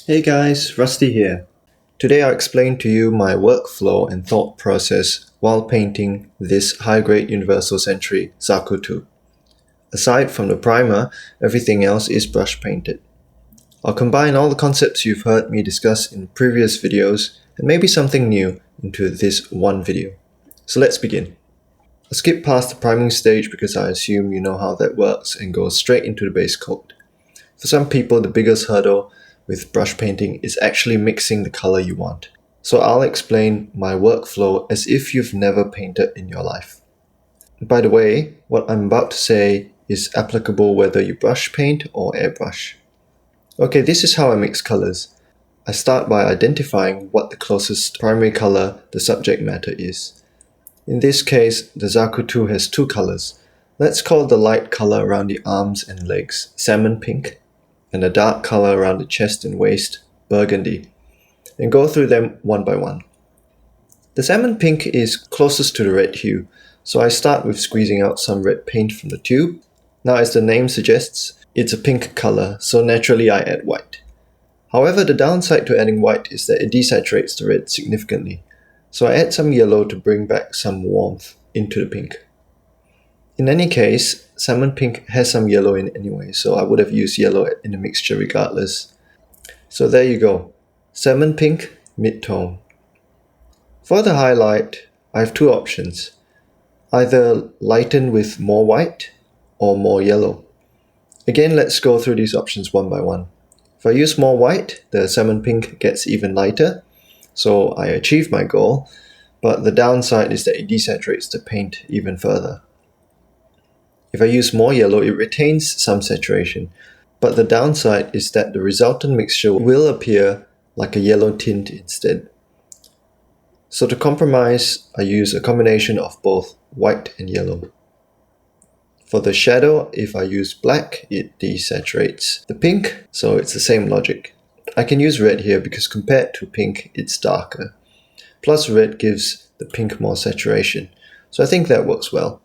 Hey guys, Rusty here. Today I'll explain to you my workflow and thought process while painting this high-grade Universal Century Zaku 2. Aside from the primer, everything else is brush painted. I'll combine all the concepts you've heard me discuss in previous videos and maybe something new into this one video. So let's begin. I'll skip past the priming stage because I assume you know how that works and go straight into the base coat. For some people, the biggest hurdle with brush painting is actually mixing the color you want. So I'll explain my workflow as if you've never painted in your life. By the way, what I'm about to say is applicable whether you brush paint or airbrush. Okay, this is how I mix colors. I start by identifying what the closest primary color the subject matter is. In this case, the Zaku 2 has two colors. Let's call the light color around the arms and legs Salmon Pink, and a dark color around the chest and waist, Burgundy, and go through them one by one. The Salmon Pink is closest to the red hue, so I start with squeezing out some red paint from the tube. Now, as the name suggests, it's a pink color, so naturally I add white. However, the downside to adding white is that it desaturates the red significantly, so I add some yellow to bring back some warmth into the pink. In any case, Salmon Pink has some yellow in it anyway, so I would have used yellow in the mixture regardless. So there you go, Salmon Pink mid-tone. For the highlight, I have two options. Either lighten with more white or more yellow. Again, let's go through these options one by one. If I use more white, the Salmon Pink gets even lighter, so I achieve my goal, but the downside is that it desaturates the paint even further. If I use more yellow, it retains some saturation, but the downside is that the resultant mixture will appear like a yellow tint instead. So to compromise, I use a combination of both white and yellow. For the shadow, if I use black, it desaturates the pink, so it's the same logic. I can use red here because compared to pink, it's darker. Plus red gives the pink more saturation, so I think that works well.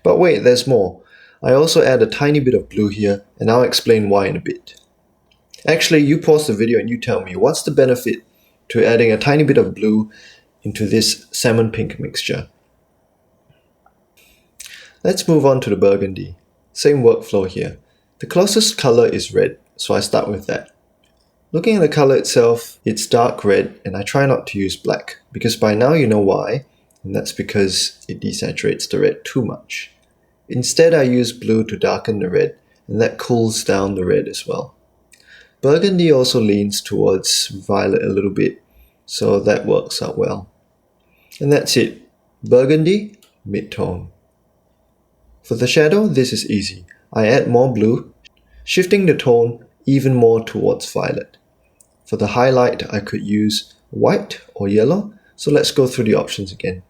But wait, there's more. I also add a tiny bit of blue here, and I'll explain why in a bit. Actually, you pause the video and you tell me what's the benefit to adding a tiny bit of blue into this Salmon Pink mixture. Let's move on to the Burgundy. Same workflow here. The closest color is red, so I start with that. Looking at the color itself, it's dark red, and I try not to use black, because by now you know why, and that's because it desaturates the red too much. Instead, I use blue to darken the red, and that cools down the red as well. Burgundy also leans towards violet a little bit, so that works out well. And that's it. Burgundy, mid-tone. For the shadow, this is easy. I add more blue, shifting the tone even more towards violet. For the highlight, I could use white or yellow, so let's go through the options again.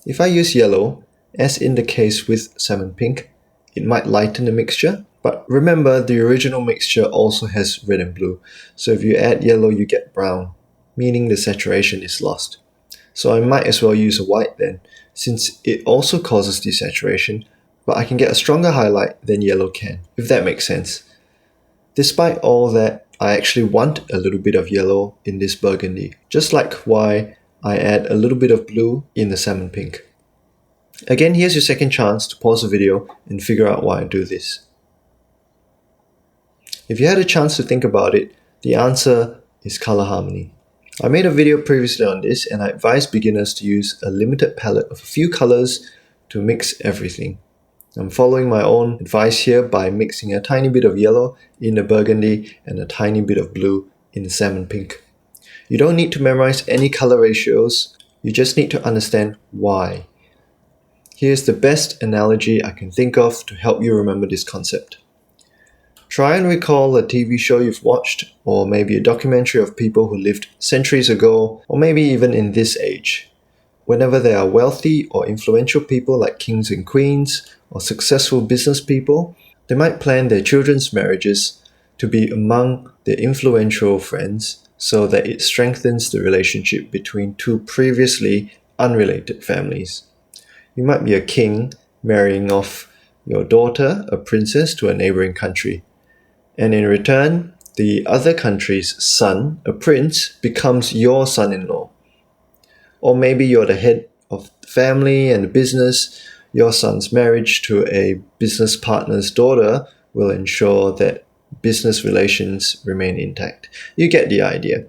If I use yellow, as in the case with Salmon Pink, it might lighten the mixture, but remember the original mixture also has red and blue, so if you add yellow you get brown, meaning the saturation is lost. So I might as well use a white then, since it also causes desaturation, but I can get a stronger highlight than yellow can, if that makes sense. Despite all that, I actually want a little bit of yellow in this Burgundy, just like why I add a little bit of blue in the Salmon Pink. Again, here's your second chance to pause the video and figure out why I do this. If you had a chance to think about it, the answer is color harmony. I made a video previously on this, and I advise beginners to use a limited palette of a few colors to mix everything. I'm following my own advice here by mixing a tiny bit of yellow in the Burgundy and a tiny bit of blue in the Salmon Pink. You don't need to memorize any color ratios, you just need to understand why. Here's the best analogy I can think of to help you remember this concept. Try and recall a TV show you've watched, or maybe a documentary of people who lived centuries ago, or maybe even in this age. Whenever there are wealthy or influential people like kings and queens, or successful business people, they might plan their children's marriages to be among their influential friends so that it strengthens the relationship between two previously unrelated families. You might be a king marrying off your daughter, a princess, to a neighboring country. And in return, the other country's son, a prince, becomes your son-in-law. Or maybe you're the head of the family and the business. Your son's marriage to a business partner's daughter will ensure that business relations remain intact. You get the idea.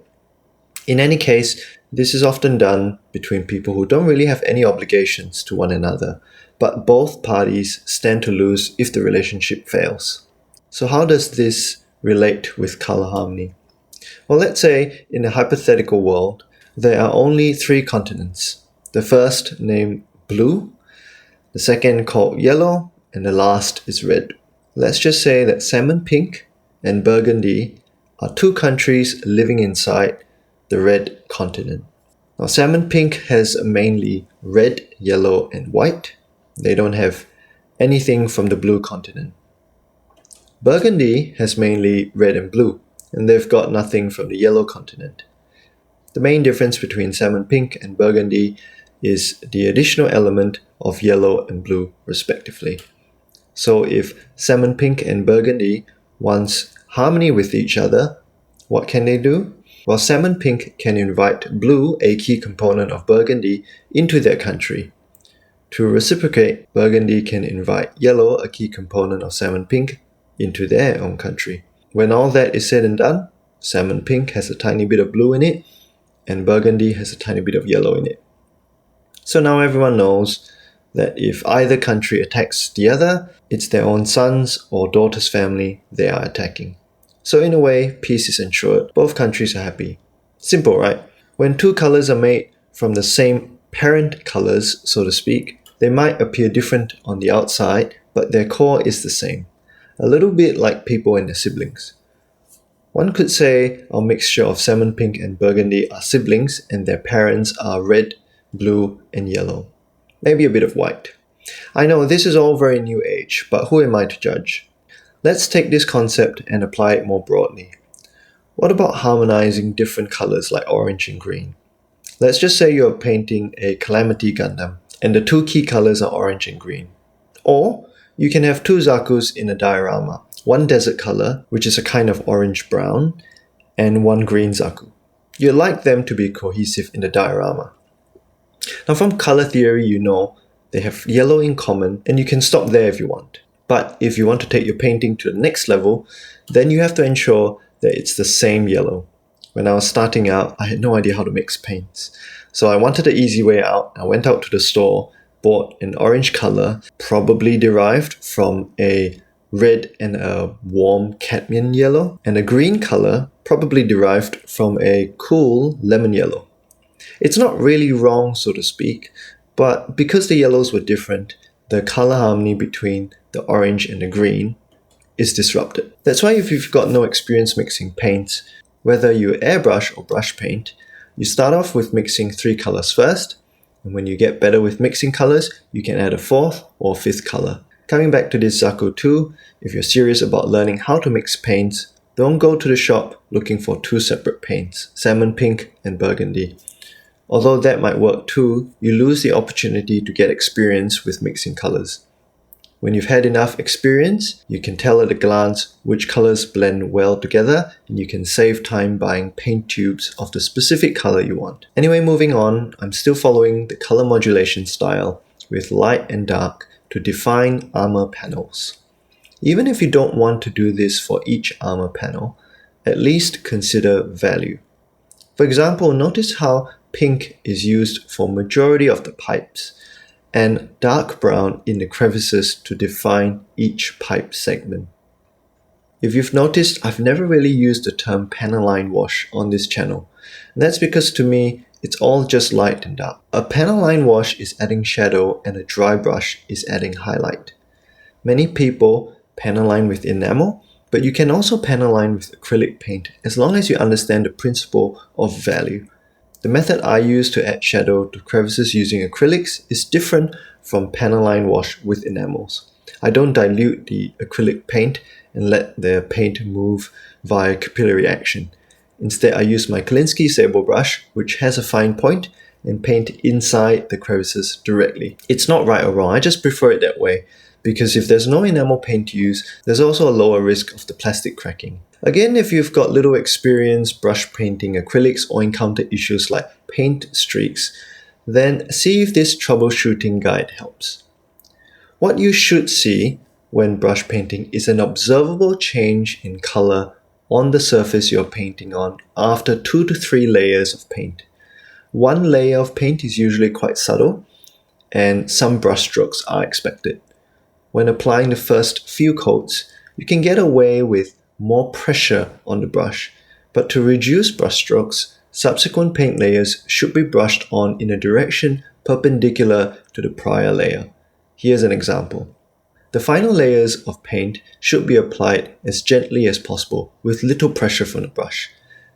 In any case, this is often done between people who don't really have any obligations to one another, but both parties stand to lose if the relationship fails. So how does this relate with color harmony? Well, let's say in a hypothetical world, there are only 3 continents. The first named blue, the second called yellow, and the last is red. Let's just say that Salmon Pink and Burgundy are 2 countries living inside the red continent. Now, Salmon Pink has mainly red, yellow, and white. They don't have anything from the blue continent. Burgundy has mainly red and blue, and they've got nothing from the yellow continent. The main difference between Salmon Pink and Burgundy is the additional element of yellow and blue, respectively. So if Salmon Pink and Burgundy wants harmony with each other, what can they do? Well, Salmon Pink can invite blue, a key component of Burgundy, into their country. To reciprocate, Burgundy can invite yellow, a key component of Salmon Pink, into their own country. When all that is said and done, Salmon Pink has a tiny bit of blue in it, and Burgundy has a tiny bit of yellow in it. So now everyone knows that if either country attacks the other, it's their own son's or daughter's family they are attacking. So in a way, peace is ensured. Both countries are happy. Simple, right? When 2 colors are made from the same parent colors, so to speak, they might appear different on the outside, but their core is the same. A little bit like people and their siblings. One could say our mixture of Salmon Pink and Burgundy are siblings and their parents are red, blue, and yellow. Maybe a bit of white. I know this is all very new age, but who am I to judge? Let's take this concept and apply it more broadly. What about harmonizing different colors like orange and green? Let's just say you're painting a Calamity Gundam, and the 2 key colors are orange and green. Or you can have 2 zakus in a diorama, one desert color, which is a kind of orange-brown, and one green zaku. You'd like them to be cohesive in the diorama. Now from color theory, you know they have yellow in common, and you can stop there if you want. But if you want to take your painting to the next level, then you have to ensure that it's the same yellow. When I was starting out, I had no idea how to mix paints. So I wanted the easy way out. I went out to the store, bought an orange color, probably derived from a red and a warm cadmium yellow, and a green color, probably derived from a cool lemon yellow. It's not really wrong, so to speak, but because the yellows were different, the color harmony between the orange and the green is disrupted. That's why if you've got no experience mixing paints, whether you airbrush or brush paint, you start off with mixing 3 colors first, and when you get better with mixing colors, you can add a 4th or 5th color. Coming back to this zaku too, if you're serious about learning how to mix paints, don't go to the shop looking for 2 separate paints, Salmon Pink and Burgundy. Although that might work too, you lose the opportunity to get experience with mixing colors. When you've had enough experience, you can tell at a glance which colors blend well together, and you can save time buying paint tubes of the specific color you want. Anyway, moving on, I'm still following the color modulation style with light and dark to define armor panels. Even if you don't want to do this for each armor panel, at least consider value. For example, notice how pink is used for majority of the pipes, and dark brown in the crevices to define each pipe segment. If you've noticed, I've never really used the term panel line wash on this channel, and that's because to me, it's all just light and dark. A panel line wash is adding shadow and a dry brush is adding highlight. Many people panel line with enamel, but you can also panel line with acrylic paint as long as you understand the principle of value. The method I use to add shadow to crevices using acrylics is different from panel line wash with enamels. I don't dilute the acrylic paint and let the paint move via capillary action. Instead, I use my Kolinsky sable brush, which has a fine point, and paint inside the crevices directly. It's not right or wrong, I just prefer it that way. because if there's no enamel paint to use, there's also a lower risk of the plastic cracking. Again, if you've got little experience brush painting acrylics or encounter issues like paint streaks, then see if this troubleshooting guide helps. What you should see when brush painting is an observable change in color on the surface you're painting on after 2 to 3 layers of paint. One layer of paint is usually quite subtle, and some brush strokes are expected. When applying the first few coats, you can get away with more pressure on the brush, but to reduce brush strokes, subsequent paint layers should be brushed on in a direction perpendicular to the prior layer. Here's an example. The final layers of paint should be applied as gently as possible with little pressure from the brush.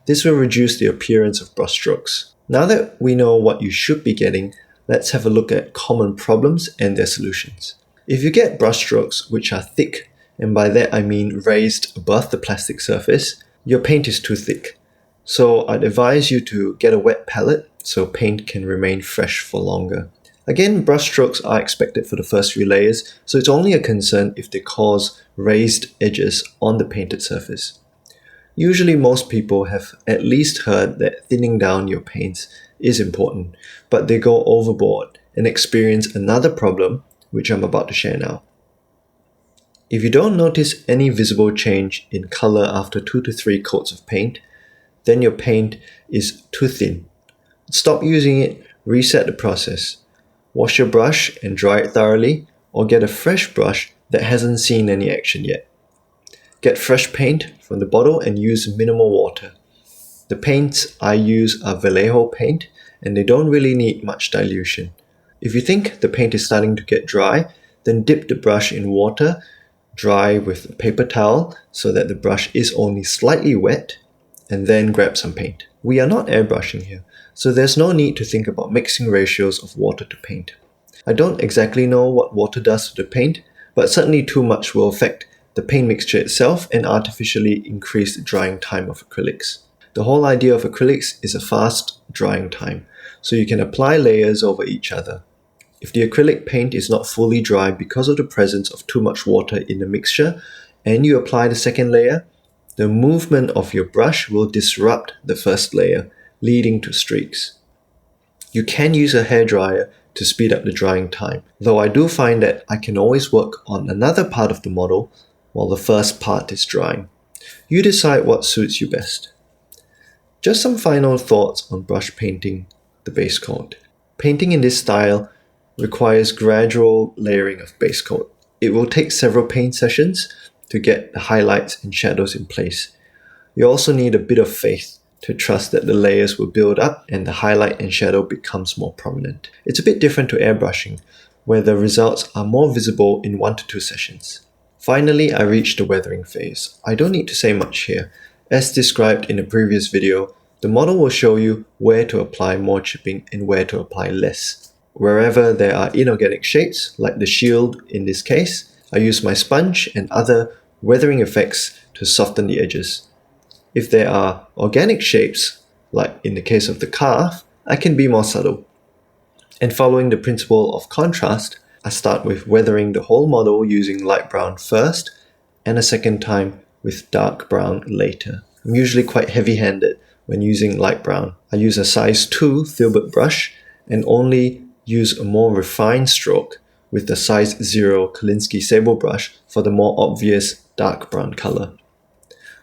This will reduce the appearance of brush strokes. Now that we know what you should be getting, let's have a look at common problems and their solutions. If you get brush strokes which are thick, and by that I mean raised above the plastic surface, your paint is too thick. So I'd advise you to get a wet palette so paint can remain fresh for longer. Again, brush strokes are expected for the first few layers, so it's only a concern if they cause raised edges on the painted surface. Usually most people have at least heard that thinning down your paints is important, but they go overboard and experience another problem, which I'm about to share now. If you don't notice any visible change in color after 2 to 3 coats of paint, then your paint is too thin. Stop using it, reset the process. Wash your brush and dry it thoroughly, or get a fresh brush that hasn't seen any action yet. Get fresh paint from the bottle and use minimal water. The paints I use are vallejo paint, and they don't really need much dilution. If you think the paint is starting to get dry, then dip the brush in water, dry with a paper towel so that the brush is only slightly wet, and then grab some paint. We are not airbrushing here, so there's no need to think about mixing ratios of water to paint. I don't exactly know what water does to the paint, but certainly too much will affect the paint mixture itself and artificially increase the drying time of acrylics. The whole idea of acrylics is a fast drying time, so you can apply layers over each other. If the acrylic paint is not fully dry because of the presence of too much water in the mixture, and you apply the second layer, the movement of your brush will disrupt the first layer, leading to streaks. You can use a hairdryer to speed up the drying time, though I do find that I can always work on another part of the model while the first part is drying. You decide what suits you best. Just some final thoughts on brush painting the base coat. Painting in this style requires gradual layering of base coat. It will take several paint sessions to get the highlights and shadows in place. You also need a bit of faith to trust that the layers will build up and the highlight and shadow becomes more prominent. It's a bit different to airbrushing, where the results are more visible in 1 to 2 sessions. Finally, I reached the weathering phase. I don't need to say much here. As described in a previous video, the model will show you where to apply more chipping and where to apply less. Wherever there are inorganic shapes, like the shield in this case, I use my sponge and other weathering effects to soften the edges. If there are organic shapes, like in the case of the calf, I can be more subtle. And following the principle of contrast, I start with weathering the whole model using light brown first, and a second time with dark brown later. I'm usually quite heavy-handed when using light brown. I use a size 2 filbert brush and only use a more refined stroke with the size 0 Kolinsky sable brush for the more obvious dark brown color.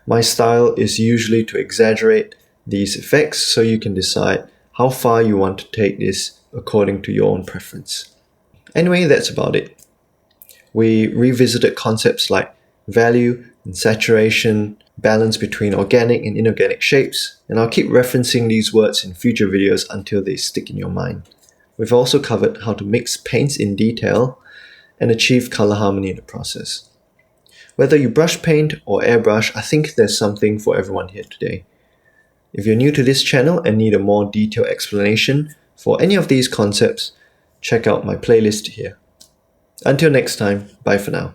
My style is usually to exaggerate these effects so you can decide how far you want to take this according to your own preference. Anyway, that's about it. We revisited concepts like value and saturation, balance between organic and inorganic shapes, and I'll keep referencing these words in future videos until they stick in your mind. We've also covered how to mix paints in detail and achieve color harmony in the process. Whether you brush paint or airbrush, I think there's something for everyone here today. If you're new to this channel and need a more detailed explanation for any of these concepts, check out my playlist here. Until next time, bye for now.